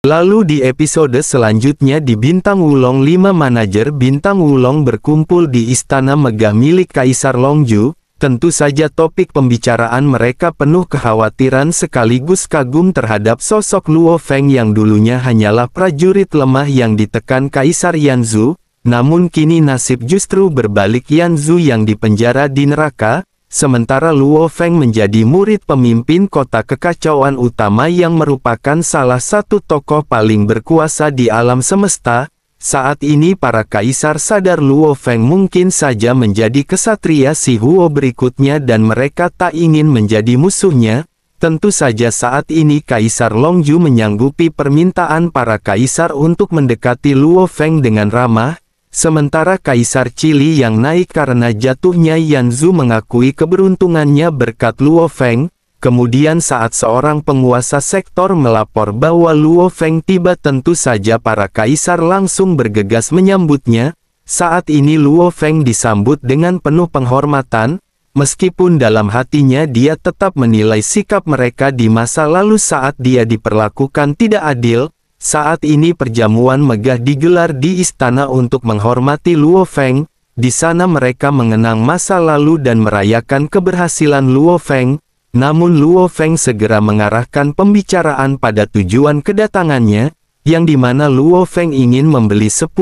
Lalu di episode selanjutnya di Bintang Wulong 5 manajer Bintang Wulong berkumpul di Istana Megah milik Kaisar Longju. Tentu saja topik pembicaraan mereka penuh kekhawatiran sekaligus kagum terhadap sosok Luo Feng yang dulunya hanyalah prajurit lemah yang ditekan Kaisar Yanzu. Namun kini nasib justru berbalik, Yanzu yang dipenjara di neraka. Sementara Luo Feng menjadi murid pemimpin kota kekacauan utama yang merupakan salah satu tokoh paling berkuasa di alam semesta. Saat ini para kaisar sadar Luo Feng mungkin saja menjadi kesatria si Huo berikutnya dan mereka tak ingin menjadi musuhnya. Tentu saja saat ini Kaisar Longju menyanggupi permintaan para kaisar untuk mendekati Luo Feng dengan ramah. Sementara Kaisar Chili yang naik karena jatuhnya Yanzu mengakui keberuntungannya berkat Luo Feng. Kemudian saat seorang penguasa sektor melapor bahwa Luo Feng tiba, tentu saja para kaisar langsung bergegas menyambutnya. Saat ini Luo Feng disambut dengan penuh penghormatan, meskipun dalam hatinya dia tetap menilai sikap mereka di masa lalu saat dia diperlakukan tidak adil. Saat ini perjamuan megah digelar di istana untuk menghormati Luo Feng. Di sana mereka mengenang masa lalu dan merayakan keberhasilan Luo Feng. Namun Luo Feng segera mengarahkan pembicaraan pada tujuan kedatangannya, yang dimana Luo Feng ingin membeli 10.000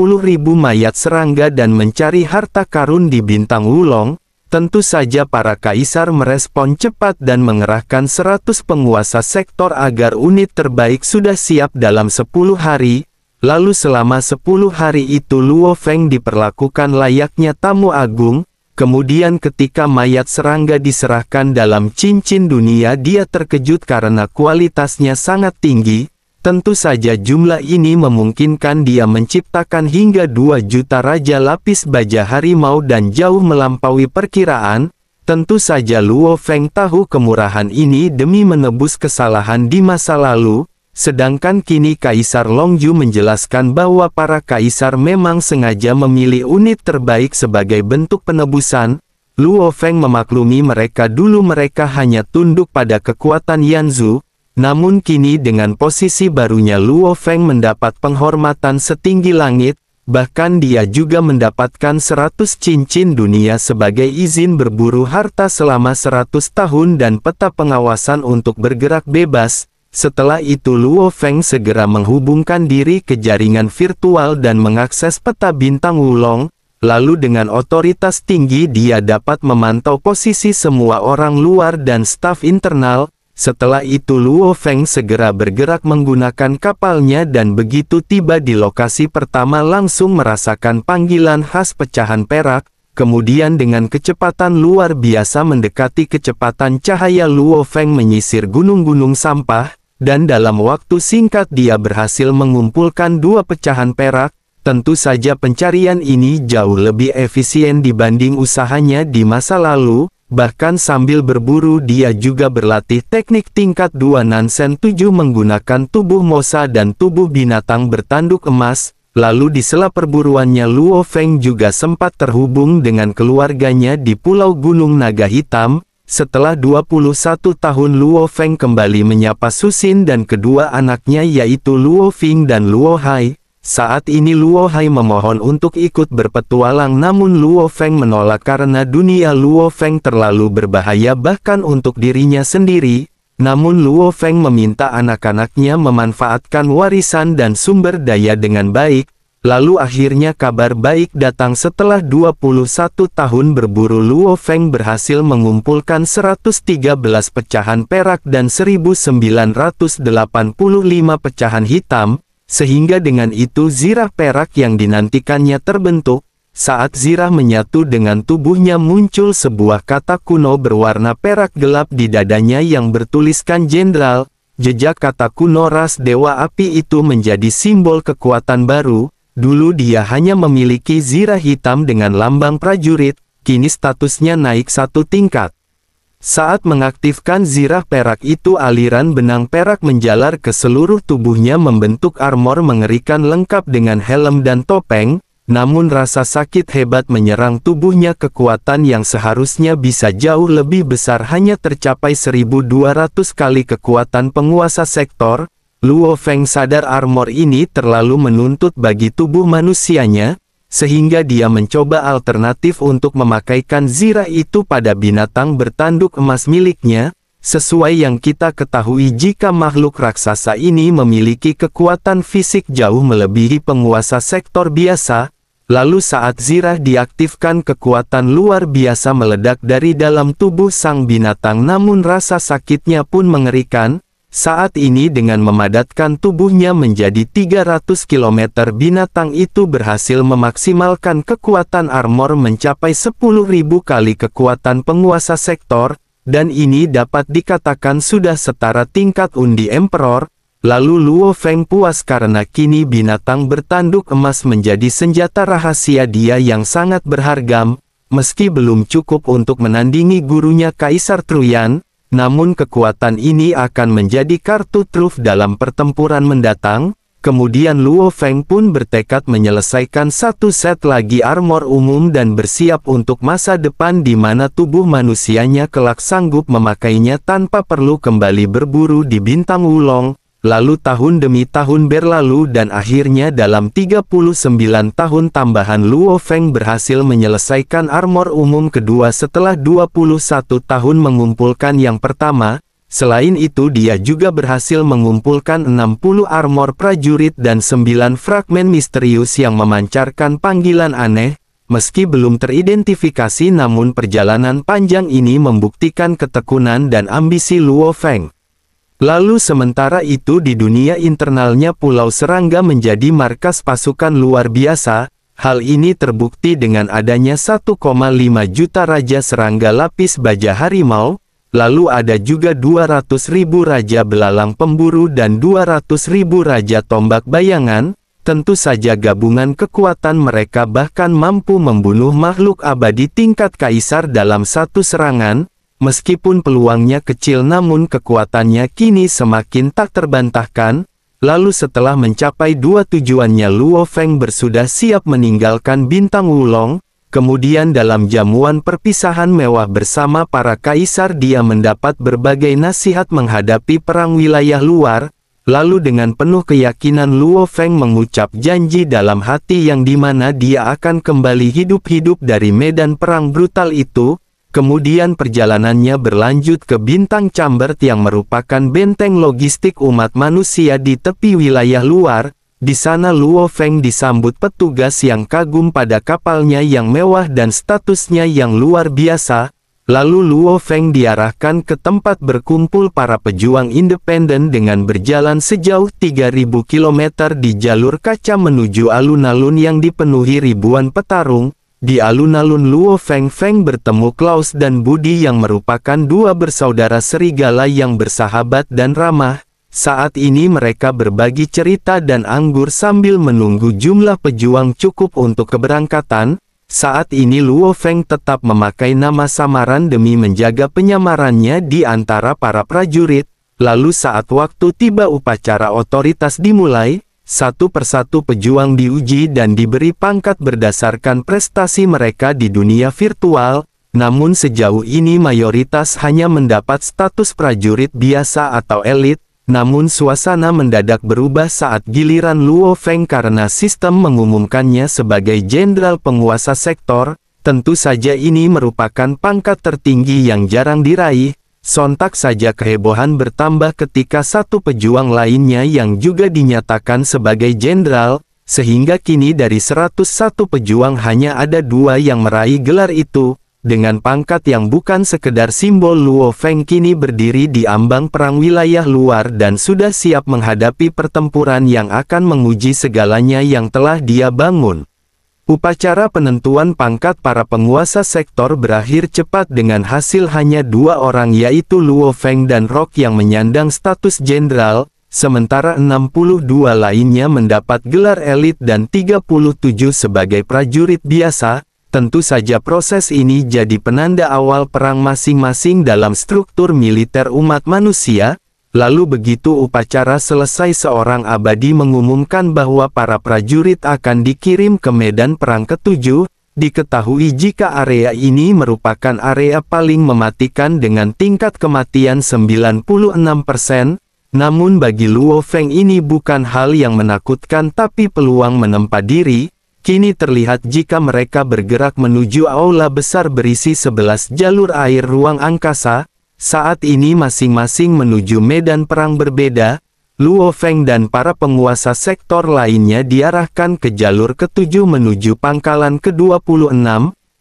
mayat serangga dan mencari harta karun di Bintang Wulong. Tentu saja para kaisar merespon cepat dan mengerahkan 100 penguasa sektor agar unit terbaik sudah siap dalam 10 hari. Lalu selama 10 hari itu Luo Feng diperlakukan layaknya tamu agung. Kemudian ketika mayat serangga diserahkan dalam cincin dunia, dia terkejut karena kualitasnya sangat tinggi. Tentu saja jumlah ini memungkinkan dia menciptakan hingga 2 juta raja lapis baja harimau dan jauh melampaui perkiraan. Tentu saja Luo Feng tahu kemurahan ini demi menebus kesalahan di masa lalu. Sedangkan kini Kaisar Longju menjelaskan bahwa para kaisar memang sengaja memilih unit terbaik sebagai bentuk penebusan. Luo Feng memaklumi mereka dulu mereka hanya tunduk pada kekuatan Yanzu. Namun kini dengan posisi barunya Luo Feng mendapat penghormatan setinggi langit, bahkan dia juga mendapatkan 100 cincin dunia sebagai izin berburu harta selama 100 tahun dan peta pengawasan untuk bergerak bebas. Setelah itu Luo Feng segera menghubungkan diri ke jaringan virtual dan mengakses peta Bintang Wulong. Lalu dengan otoritas tinggi dia dapat memantau posisi semua orang luar dan staf internal. Setelah itu Luo Feng segera bergerak menggunakan kapalnya dan begitu tiba di lokasi pertama langsung merasakan panggilan khas pecahan perak. Kemudian dengan kecepatan luar biasa mendekati kecepatan cahaya Luo Feng menyisir gunung-gunung sampah. Dan dalam waktu singkat dia berhasil mengumpulkan 2 pecahan perak. Tentu saja pencarian ini jauh lebih efisien dibanding usahanya di masa lalu. Bahkan sambil berburu dia juga berlatih teknik tingkat 2 Nansen 7 menggunakan tubuh mosa dan tubuh binatang bertanduk emas. Lalu di sela perburuannya Luo Feng juga sempat terhubung dengan keluarganya di Pulau Gunung Naga Hitam. Setelah 21 tahun Luo Feng kembali menyapa Susin dan kedua anaknya yaitu Luo Fing dan Luo Hai. Saat ini Luo Hai memohon untuk ikut berpetualang namun Luo Feng menolak karena dunia Luo Feng terlalu berbahaya bahkan untuk dirinya sendiri. Namun Luo Feng meminta anak-anaknya memanfaatkan warisan dan sumber daya dengan baik. Lalu akhirnya kabar baik datang setelah 21 tahun berburu Luo Feng berhasil mengumpulkan 113 pecahan perak dan 1985 pecahan hitam. Sehingga dengan itu zirah perak yang dinantikannya terbentuk. Saat zirah menyatu dengan tubuhnya muncul sebuah kata kuno berwarna perak gelap di dadanya yang bertuliskan Jenderal. Jejak kata kuno ras Dewa Api itu menjadi simbol kekuatan baru. Dulu dia hanya memiliki zirah hitam dengan lambang prajurit, kini statusnya naik 1 tingkat. Saat mengaktifkan zirah perak itu aliran benang perak menjalar ke seluruh tubuhnya membentuk armor mengerikan lengkap dengan helm dan topeng. Namun rasa sakit hebat menyerang tubuhnya, kekuatan yang seharusnya bisa jauh lebih besar hanya tercapai 1200 kali kekuatan penguasa sektor. Luo Feng sadar armor ini terlalu menuntut bagi tubuh manusianya, sehingga dia mencoba alternatif untuk memakaikan zirah itu pada binatang bertanduk emas miliknya, sesuai yang kita ketahui jika makhluk raksasa ini memiliki kekuatan fisik jauh melebihi penguasa sektor biasa. Lalu saat zirah diaktifkan, kekuatan luar biasa meledak dari dalam tubuh sang binatang, namun rasa sakitnya pun mengerikan. Saat ini dengan memadatkan tubuhnya menjadi 300 km, binatang itu berhasil memaksimalkan kekuatan armor mencapai 10.000 kali kekuatan penguasa sektor, dan ini dapat dikatakan sudah setara tingkat undi Emperor. Lalu Luo Feng puas karena kini binatang bertanduk emas menjadi senjata rahasia dia yang sangat berharga, meski belum cukup untuk menandingi gurunya Kaisar Truyan. Namun kekuatan ini akan menjadi kartu truf dalam pertempuran mendatang. Kemudian Luo Feng pun bertekad menyelesaikan satu set lagi armor umum dan bersiap untuk masa depan di mana tubuh manusianya kelak sanggup memakainya tanpa perlu kembali berburu di Bintang Wulong. Lalu tahun demi tahun berlalu dan akhirnya dalam 39 tahun tambahan Luo Feng berhasil menyelesaikan armor umum kedua setelah 21 tahun mengumpulkan yang pertama. Selain itu dia juga berhasil mengumpulkan 60 armor prajurit dan 9 fragmen misterius yang memancarkan panggilan aneh. Meski belum teridentifikasi, namun perjalanan panjang ini membuktikan ketekunan dan ambisi Luo Feng. Lalu sementara itu di dunia internalnya Pulau Serangga menjadi markas pasukan luar biasa. Hal ini terbukti dengan adanya 1,5 juta Raja Serangga Lapis Baja Harimau, lalu ada juga 200.000 Raja Belalang Pemburu dan 200.000 Raja Tombak Bayangan. Tentu saja gabungan kekuatan mereka bahkan mampu membunuh makhluk abadi tingkat kaisar dalam satu serangan. Meskipun peluangnya kecil, namun kekuatannya kini semakin tak terbantahkan. Lalu setelah mencapai dua tujuannya, Luo Feng bersudah siap meninggalkan Bintang Wulong. Kemudian dalam jamuan perpisahan mewah bersama para kaisar, dia mendapat berbagai nasihat menghadapi perang wilayah luar. Lalu dengan penuh keyakinan Luo Feng mengucap janji dalam hati yang dimana dia akan kembali hidup-hidup dari medan perang brutal itu. Kemudian perjalanannya berlanjut ke Bintang Chambert yang merupakan benteng logistik umat manusia di tepi wilayah luar. Di sana Luo Feng disambut petugas yang kagum pada kapalnya yang mewah dan statusnya yang luar biasa. Lalu Luo Feng diarahkan ke tempat berkumpul para pejuang independen dengan berjalan sejauh 3.000 km di jalur kaca menuju alun-alun yang dipenuhi ribuan petarung. Di alun-alun Luo Feng bertemu Klaus dan Budi yang merupakan dua bersaudara serigala yang bersahabat dan ramah. Saat ini mereka berbagi cerita dan anggur sambil menunggu jumlah pejuang cukup untuk keberangkatan. Saat ini Luo Feng tetap memakai nama samaran demi menjaga penyamarannya di antara para prajurit. Lalu saat waktu tiba, upacara otoritas dimulai. Satu persatu pejuang diuji dan diberi pangkat berdasarkan prestasi mereka di dunia virtual. Namun sejauh ini mayoritas hanya mendapat status prajurit biasa atau elit. Namun suasana mendadak berubah saat giliran Luo Feng karena sistem mengumumkannya sebagai jenderal penguasa sektor. Tentu saja ini merupakan pangkat tertinggi yang jarang diraih. Sontak saja kehebohan bertambah ketika satu pejuang lainnya yang juga dinyatakan sebagai jenderal, sehingga kini dari 101 pejuang hanya ada 2 yang meraih gelar itu. Dengan pangkat yang bukan sekedar simbol, Luo Feng kini berdiri di ambang perang wilayah luar dan sudah siap menghadapi pertempuran yang akan menguji segalanya yang telah dia bangun. Upacara penentuan pangkat para penguasa sektor berakhir cepat dengan hasil hanya 2 orang, yaitu Luo Feng dan Rock yang menyandang status jenderal, sementara 62 lainnya mendapat gelar elit dan 37 sebagai prajurit biasa. Tentu saja proses ini jadi penanda awal perang masing-masing dalam struktur militer umat manusia. Lalu begitu upacara selesai, seorang abadi mengumumkan bahwa para prajurit akan dikirim ke medan perang ke-7. Diketahui jika area ini merupakan area paling mematikan dengan tingkat kematian 96%. Namun bagi Luo Feng ini bukan hal yang menakutkan tapi peluang menempa diri. Kini terlihat jika mereka bergerak menuju aula besar berisi 11 jalur air ruang angkasa. Saat ini masing-masing menuju medan perang berbeda. Luo Feng dan para penguasa sektor lainnya diarahkan ke jalur ke-7 menuju pangkalan ke-26.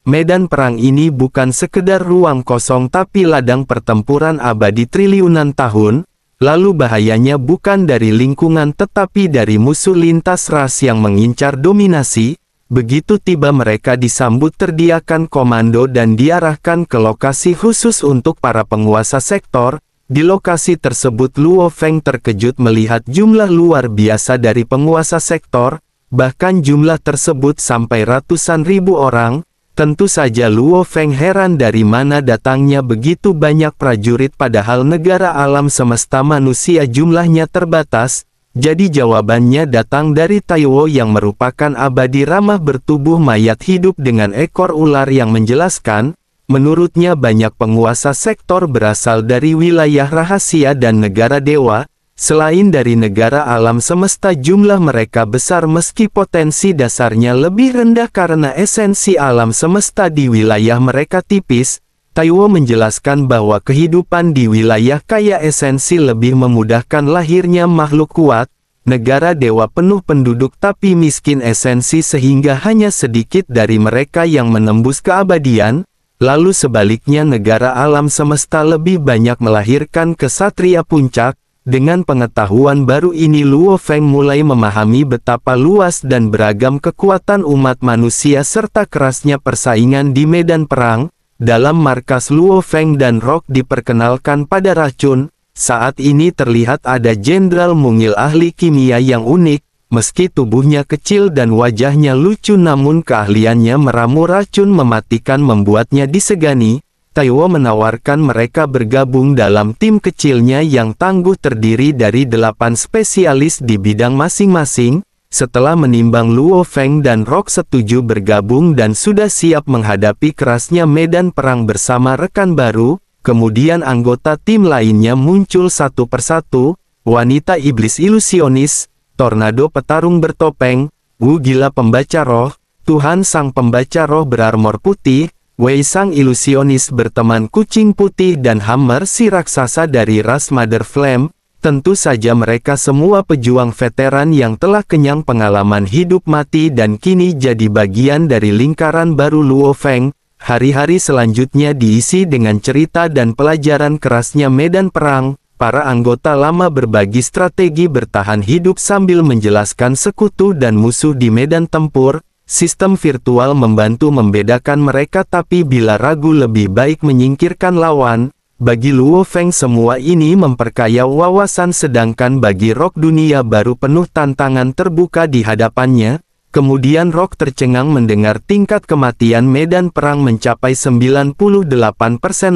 Medan perang ini bukan sekedar ruang kosong tapi ladang pertempuran abadi triliunan tahun. Lalu bahayanya bukan dari lingkungan tetapi dari musuh lintas ras yang mengincar dominasi. Begitu tiba mereka disambut terdiakan komando dan diarahkan ke lokasi khusus untuk para penguasa sektor. Di lokasi tersebut Luo Feng terkejut melihat jumlah luar biasa dari penguasa sektor. Bahkan jumlah tersebut sampai ratusan ribu orang. Tentu saja Luo Feng heran dari mana datangnya begitu banyak prajurit padahal negara alam semesta manusia jumlahnya terbatas. Jadi jawabannya datang dari Taiwo yang merupakan abadi ramah bertubuh mayat hidup dengan ekor ular yang menjelaskan, menurutnya banyak penguasa sektor berasal dari wilayah rahasia dan negara dewa. Selain dari negara alam semesta jumlah mereka besar meski potensi dasarnya lebih rendah karena esensi alam semesta di wilayah mereka tipis. Taiwo menjelaskan bahwa kehidupan di wilayah kaya esensi lebih memudahkan lahirnya makhluk kuat. Negara dewa penuh penduduk tapi miskin esensi sehingga hanya sedikit dari mereka yang menembus keabadian. Lalu sebaliknya negara alam semesta lebih banyak melahirkan kesatria puncak. Dengan pengetahuan baru ini Luo Feng mulai memahami betapa luas dan beragam kekuatan umat manusia serta kerasnya persaingan di medan perang. Dalam markas Luo Feng dan Rock diperkenalkan pada racun. Saat ini terlihat ada jenderal mungil ahli kimia yang unik. Meski tubuhnya kecil dan wajahnya lucu namun keahliannya meramu racun mematikan membuatnya disegani. Taiwo menawarkan mereka bergabung dalam tim kecilnya yang tangguh terdiri dari 8 spesialis di bidang masing-masing. Setelah menimbang Luo Feng dan Rock setuju bergabung dan sudah siap menghadapi kerasnya medan perang bersama rekan baru, kemudian anggota tim lainnya muncul satu persatu, wanita iblis ilusionis, tornado petarung bertopeng, Wu gila pembaca roh, Tuhan sang pembaca roh berarmor putih, Wei sang ilusionis berteman kucing putih dan Hammer si raksasa dari ras Mother Flame. Tentu saja mereka semua pejuang veteran yang telah kenyang pengalaman hidup mati dan kini jadi bagian dari lingkaran baru Luo Feng. Hari-hari selanjutnya diisi dengan cerita dan pelajaran kerasnya medan perang. Para anggota lama berbagi strategi bertahan hidup sambil menjelaskan sekutu dan musuh di medan tempur. Sistem virtual membantu membedakan mereka tapi bila ragu lebih baik menyingkirkan lawan. Bagi Luo Feng semua ini memperkaya wawasan sedangkan bagi Rock dunia baru penuh tantangan terbuka di hadapannya. Kemudian Rock tercengang mendengar tingkat kematian medan perang mencapai 98%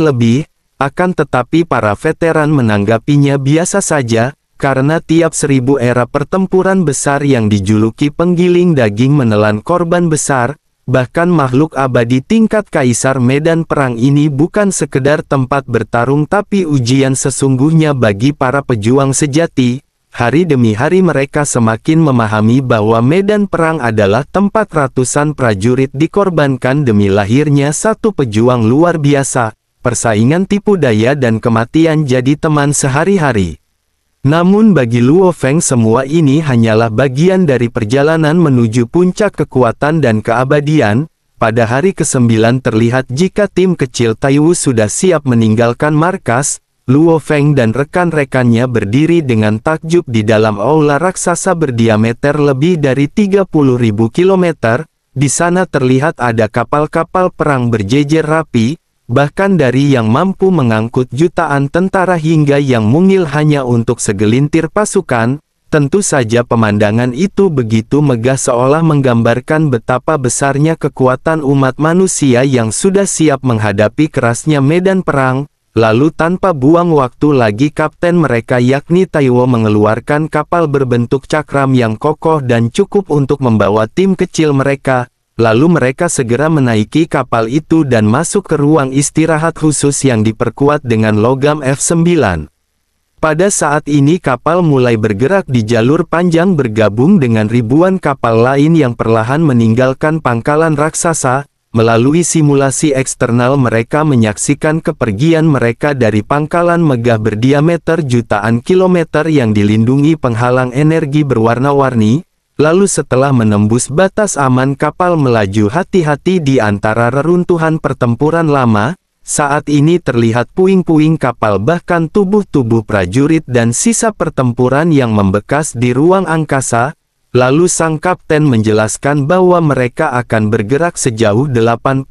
lebih. Akan tetapi para veteran menanggapinya biasa saja. Karena tiap 1000 era pertempuran besar yang dijuluki penggiling daging menelan korban besar, bahkan makhluk abadi tingkat kaisar medan perang ini bukan sekedar tempat bertarung tapi ujian sesungguhnya bagi para pejuang sejati. Hari demi hari mereka semakin memahami bahwa medan perang adalah tempat ratusan prajurit dikorbankan demi lahirnya satu pejuang luar biasa. Persaingan tipu daya dan kematian jadi teman sehari-hari. Namun bagi Luo Feng semua ini hanyalah bagian dari perjalanan menuju puncak kekuatan dan keabadian. Pada hari ke-9 terlihat jika tim kecil Taiwu sudah siap meninggalkan markas. Luo Feng dan rekan-rekannya berdiri dengan takjub di dalam aula raksasa berdiameter lebih dari 30.000 km. Di sana terlihat ada kapal-kapal perang berjejer rapi. Bahkan dari yang mampu mengangkut jutaan tentara hingga yang mungil hanya untuk segelintir pasukan, tentu saja pemandangan itu begitu megah seolah menggambarkan betapa besarnya kekuatan umat manusia yang sudah siap menghadapi kerasnya medan perang. Lalu tanpa buang waktu lagi kapten mereka yakni Taiwo mengeluarkan kapal berbentuk cakram yang kokoh dan cukup untuk membawa tim kecil mereka. Lalu mereka segera menaiki kapal itu dan masuk ke ruang istirahat khusus yang diperkuat dengan logam F9. Pada saat ini kapal mulai bergerak di jalur panjang bergabung dengan ribuan kapal lain yang perlahan meninggalkan pangkalan raksasa. Melalui simulasi eksternal mereka menyaksikan kepergian mereka dari pangkalan megah berdiameter jutaan kilometer yang dilindungi penghalang energi berwarna-warni. Lalu setelah menembus batas aman kapal melaju hati-hati di antara reruntuhan pertempuran lama. Saat ini terlihat puing-puing kapal bahkan tubuh-tubuh prajurit dan sisa pertempuran yang membekas di ruang angkasa. Lalu sang kapten menjelaskan bahwa mereka akan bergerak sejauh 80.000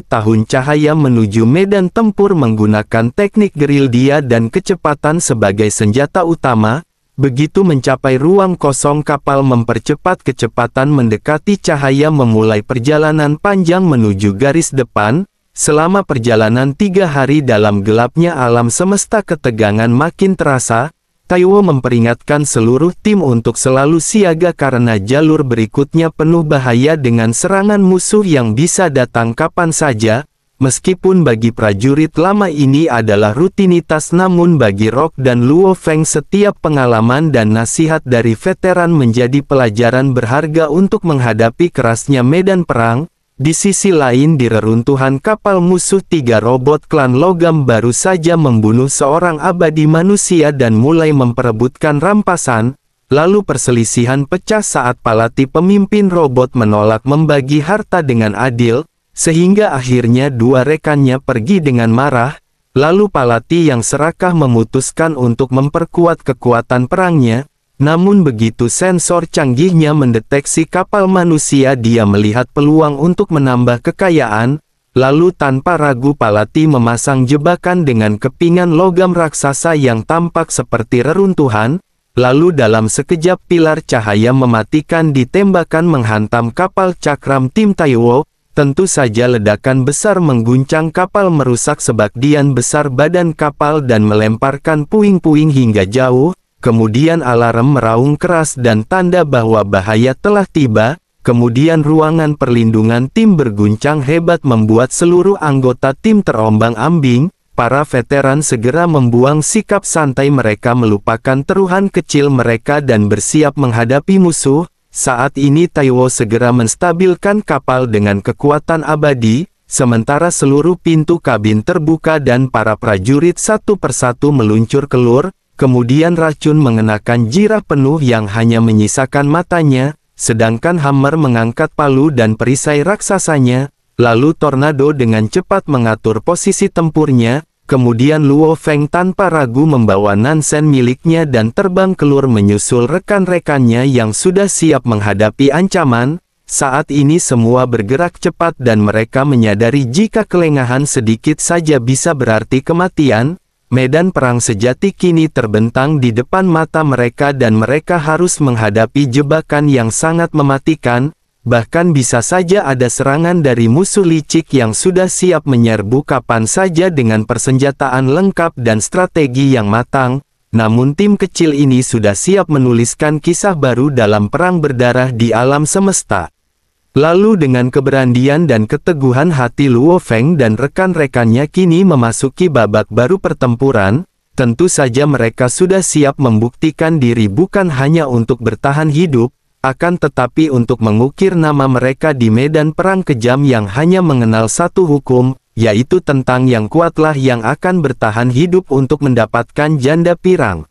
tahun cahaya menuju medan tempur menggunakan teknik gerilya dan kecepatan sebagai senjata utama. Begitu mencapai ruang kosong kapal mempercepat kecepatan mendekati cahaya memulai perjalanan panjang menuju garis depan. Selama perjalanan 3 hari dalam gelapnya alam semesta ketegangan makin terasa. Taiwo memperingatkan seluruh tim untuk selalu siaga karena jalur berikutnya penuh bahaya dengan serangan musuh yang bisa datang kapan saja. Meskipun bagi prajurit lama ini adalah rutinitas namun bagi Rock dan Luo Feng setiap pengalaman dan nasihat dari veteran menjadi pelajaran berharga untuk menghadapi kerasnya medan perang. Di sisi lain di reruntuhan kapal musuh 3 robot klan logam baru saja membunuh seorang abadi manusia dan mulai memperebutkan rampasan. Lalu perselisihan pecah saat Palati pemimpin robot menolak membagi harta dengan adil, sehingga akhirnya 2 rekannya pergi dengan marah. Lalu Palati yang serakah memutuskan untuk memperkuat kekuatan perangnya. Namun begitu sensor canggihnya mendeteksi kapal manusia dia melihat peluang untuk menambah kekayaan, lalu tanpa ragu Palati memasang jebakan dengan kepingan logam raksasa yang tampak seperti reruntuhan, lalu dalam sekejap pilar cahaya mematikan ditembakkan menghantam kapal cakram tim Taiwo. Tentu saja ledakan besar mengguncang kapal merusak sebagian besar badan kapal dan melemparkan puing-puing hingga jauh. Kemudian alarm meraung keras dan tanda bahwa bahaya telah tiba. Kemudian ruangan perlindungan tim berguncang hebat membuat seluruh anggota tim terombang-ambing. Para veteran segera membuang sikap santai mereka melupakan teruhan kecil mereka dan bersiap menghadapi musuh. Saat ini Taiwo segera menstabilkan kapal dengan kekuatan abadi. Sementara seluruh pintu kabin terbuka dan para prajurit satu persatu meluncur keluar. Kemudian racun mengenakan jirah penuh yang hanya menyisakan matanya, sedangkan Hammer mengangkat palu dan perisai raksasanya, lalu Tornado dengan cepat mengatur posisi tempurnya, kemudian Luo Feng tanpa ragu membawa Nansen miliknya dan terbang keluar menyusul rekan-rekannya yang sudah siap menghadapi ancaman. Saat ini semua bergerak cepat dan mereka menyadari jika kelengahan sedikit saja bisa berarti kematian. Medan perang sejati kini terbentang di depan mata mereka dan mereka harus menghadapi jebakan yang sangat mematikan. Bahkan bisa saja ada serangan dari musuh licik yang sudah siap menyerbu kapan saja dengan persenjataan lengkap dan strategi yang matang. Namun tim kecil ini sudah siap menuliskan kisah baru dalam perang berdarah di alam semesta. Lalu dengan keberanian dan keteguhan hati Luo Feng dan rekan-rekannya kini memasuki babak baru pertempuran. Tentu saja mereka sudah siap membuktikan diri bukan hanya untuk bertahan hidup, akan tetapi untuk mengukir nama mereka di medan perang kejam yang hanya mengenal satu hukum, yaitu tentang yang kuatlah yang akan bertahan hidup untuk mendapatkan janda pirang.